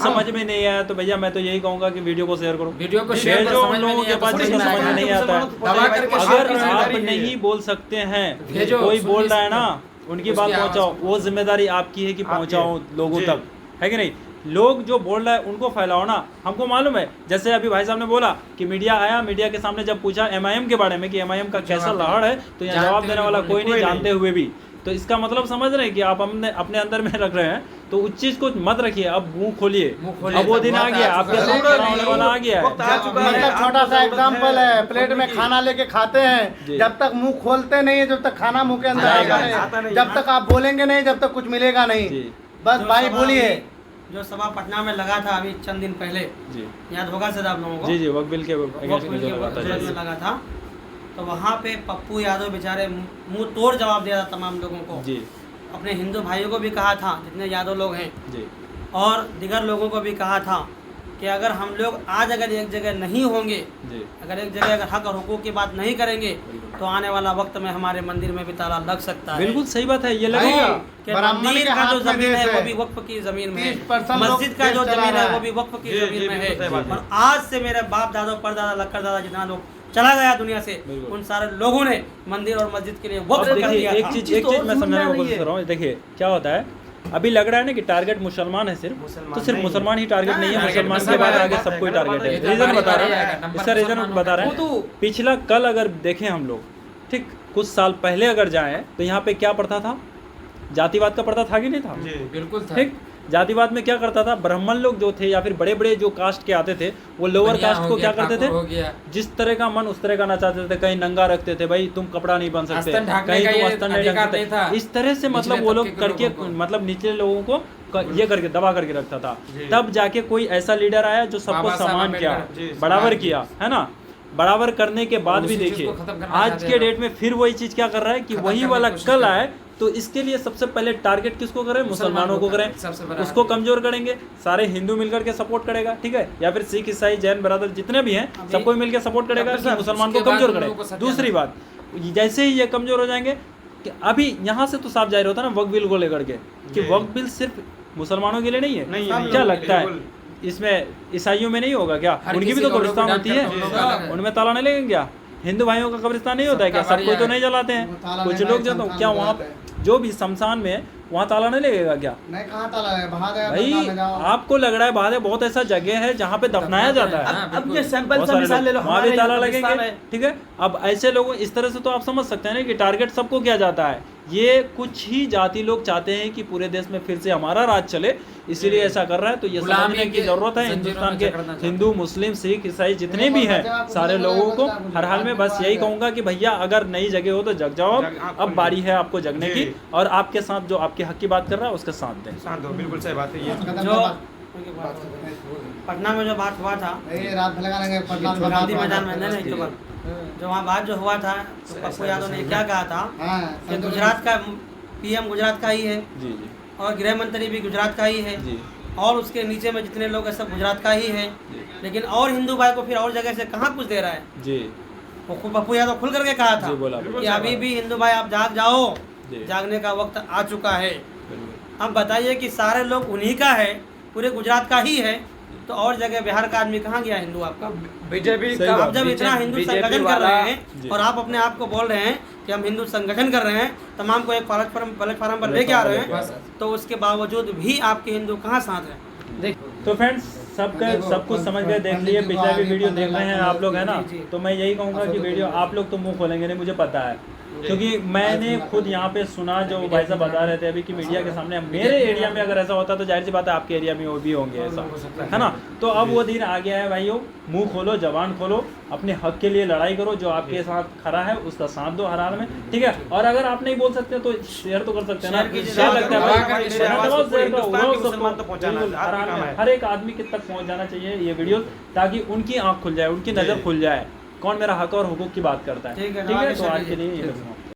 समझ में नहीं आया तो भैया मैं तो यही कहूंगा कि वीडियो को शेयर करो, वीडियो को शेयर जो उन लोगों के पास जिसको समझ में नहीं आता है। अगर आप नहीं बोल सकते हैं, कोई बोल रहा है ना, उनकी बात पहुंचाओ, वो जिम्मेदारी आपकी है कि पहुंचाओ लोगों तक, है कि नहीं। लोग जो बोल रहा है उनको फैलाओ ना। हमको मालूम है, जैसे अभी भाई साहब ने बोला कि मीडिया आया, मीडिया के सामने जब पूछा एमआईएम के बारे में कि एमआईएम का कैसा लहड़ है, तो यहाँ जवाब देने वाला कोई नहीं, जानते हुए भी। तो इसका मतलब समझ रहे हैं कि आप अपने अंदर में रख रहे हैं, तो उस चीज को मत रखिए, अब मुंह खोलिए। अब वो दिन आ गया, आपके सामने होने वाला आ गया है। मतलब छोटा सा एग्जांपल है, प्लेट में खाना लेके खाते हैं, जब तक मुंह खोलते नहीं है, जब तक खाना मुंह के अंदर आएगा नहीं, जब तक आप बोलेंगे नहीं, जब तक कुछ मिलेगा नहीं। बस भाई बोलिए। जो सभा पटना में लगा था अभी चंद दिन पहले, याद होगा सर आप लोगों को? जी वक्त बिल के लगा था, तो वहाँ पे पप्पू यादव बेचारे मुंह तोड़ जवाब दिया था तमाम लोगों को जी। अपने हिंदू भाइयों को भी कहा था, जितने यादव लोग हैं जी, और दिगर लोगों को भी कहा था कि अगर हम लोग आज अगर एक जगह नहीं होंगे जी, अगर एक जगह अगर हक और हुकूक की बात नहीं करेंगे, तो आने वाला वक्त में हमारे मंदिर में भी ताला लग सकता है। बिल्कुल सही बात है, ये लगेगा कि मंदिर का जो जमीन है वो भी वक्फ की जमीन में है, मस्जिद का जो जमीन है वो भी वक्फ की जमीन में है। और आज से मेरे बाप दादा परदादा लक्कर दादा जितना लोग चला गया दुनिया से, उन सारे लोगों ने मंदिर और मस्जिद के लिए वक्फ कर दिया था। एक चीज मैं समझाने की कोशिश कर रहा हूँ। देखिए क्या होता है, अभी लग रहा है ना कि टारगेट मुसलमान है सिर्फ, तो सिर्फ मुसलमान ही टारगेट नहीं है, मुसलमान के बाद आगे सब कोई टारगेट है। रीजन बता रहे हैं, इसका रीजन बता रहे हैं। पिछला कल अगर देखें हम लोग, ठीक, कुछ साल पहले अगर जाएं तो यहाँ पे क्या प्रथा था, जातिवाद का प्रथा था कि नहीं था? बिल्कुल था। ठीक, जातिवाद में क्या करता था, ब्राह्मण लोग जो थे या फिर बड़े बड़े जो कास्ट के आते थे, वो लोअर कास्ट को क्या करते थे, जिस तरह का मन उस तरह का नचाते थे। कहीं नंगा रखते थे, भाई तुम कपड़ा नहीं बन सकते, कहीं तुम अस्तर नहीं ढकते थे। इस तरह से मतलब वो लोग करके मतलब निचले लोगों को ये करके दबा करके रखता था। तब जाके कोई ऐसा लीडर आया जो सबको समान किया, बराबर किया, है ना। बराबर करने के बाद भी देखिए आज के डेट में फिर वही चीज क्या कर रहा है कि वही वाला कल आए, तो इसके लिए सबसे पहले टारगेट किसको करें, मुसलमानों को करें, उसको कमजोर करेंगे। सारे हिंदू मिलकर के सपोर्ट करेगा, ठीक है, या फिर सिख ईसाई जैन ब्रदर जितने भी हैं सबको मिलकर सपोर्ट करेगा कि मुसलमान को कमजोर करे। दूसरी बात, जैसे ही ये कमजोर हो जाएंगे कि अभी यहाँ से तो साफ जाहिर होता है ना वक्फ बिल को लेकर के कि वक्फ बिल सिर्फ मुसलमानों के लिए नहीं है। क्या लगता है इसमें ईसाइयों में नहीं होगा क्या? उनकी भी तो कब्रिस्तान होती है, उनमें ताला नहीं लगेंगे क्या? हिंदू भाइयों का कब्रिस्तान नहीं होता है क्या? सबको तो नहीं जलाते हैं, कुछ लोग जो क्या वहाँ जो भी शमशान में वहाँ ताला नहीं लगेगा क्या? नहीं, कहाँ ताला है? भाई आपको लग रहा है बाहर बहुत ऐसा जगह है जहाँ पे दफनाया जाता है, अब ये सैंपल सा मिसाल ले लो, वहाँ भी ताला लगेंगे, ठीक है। अब ऐसे लोगों इस तरह से तो आप समझ सकते हैं ना कि टारगेट सबको किया जाता है। ये कुछ ही जाति लोग चाहते हैं कि पूरे देश में फिर से हमारा राज चले, इसीलिए ऐसा कर रहा है। तो ये समझने की जरूरत है हिंदुस्तान के हिंदू मुस्लिम सिख ईसाई जितने भी हैं सारे लोगों को। हर हाल में बस यही कहूंगा कि भैया अगर नई जगह हो तो जग जाओ, अब बारी है आपको जगने की, और आपके साथ जो आपके हक की बात कर रहा है उसका साथ दें। बिल्कुल सही बात है। ये जो पटना में जो बात हुआ था गांधी मैदान में, नहीं तो जो वहाँ बात जो हुआ था, तो पप्पू यादव ने क्या कहा था कि गुजरात का पीएम गुजरात का ही है और गृह मंत्री भी गुजरात का ही है, और उसके नीचे में जितने लोग हैं सब गुजरात का ही है, लेकिन और हिंदू भाई को फिर और जगह से कहाँ कुछ दे रहा है जी। पप्पू यादव खुल करके कहा था कि अभी भी हिंदू भाई आप जाग जाओ, जागने का वक्त आ चुका है। अब बताइए कि सारे लोग उन्हीं का है, पूरे गुजरात का ही है, तो और जगह बिहार का आदमी कहाँ गया हिंदू आपका? बीजेपी आप जब इतना हिंदू संगठन कर रहे हैं और आप अपने आप को बोल रहे हैं कि हम हिंदू संगठन कर रहे हैं, तमाम को एक प्लेटफॉर्म पर लेके आ रहे हैं, तो उसके बावजूद भी आपके हिंदू कहाँ साथ हैं? तो फ्रेंड्स सब कुछ समझ गए, देख लिए, पिछला भी वीडियो देख रहे हैं आप लोग, है ना। तो मैं यही कहूँगा कि वीडियो आप लोग तो मुँह खोलेंगे नहीं, मुझे पता है, क्योंकि मैंने खुद यहाँ पे सुना जो भाई साहब बता रहे थे अभी कि मीडिया के सामने मेरे एरिया में अगर ऐसा होता तो जाहिर सी बात है आपके एरिया में वो भी होंगे ऐसा, है ना। तो अब वो दिन आ गया है भाइयों, मुंह खोलो, जबान खोलो, अपने हक के लिए लड़ाई करो, जो आपके साथ खड़ा है उसका साथ दो हर हाल में, ठीक है। और अगर आप नहीं बोल सकते तो शेयर तो कर सकते हैं ना, शेयर लगता है हर एक आदमी के तक पहुँच जाना चाहिए ये वीडियो, ताकि उनकी आँख खुल जाए, उनकी नज़र खुल जाए कौन मेरा हक और हुकूक की बात करता है, ठीक है। तो आज के लिए ये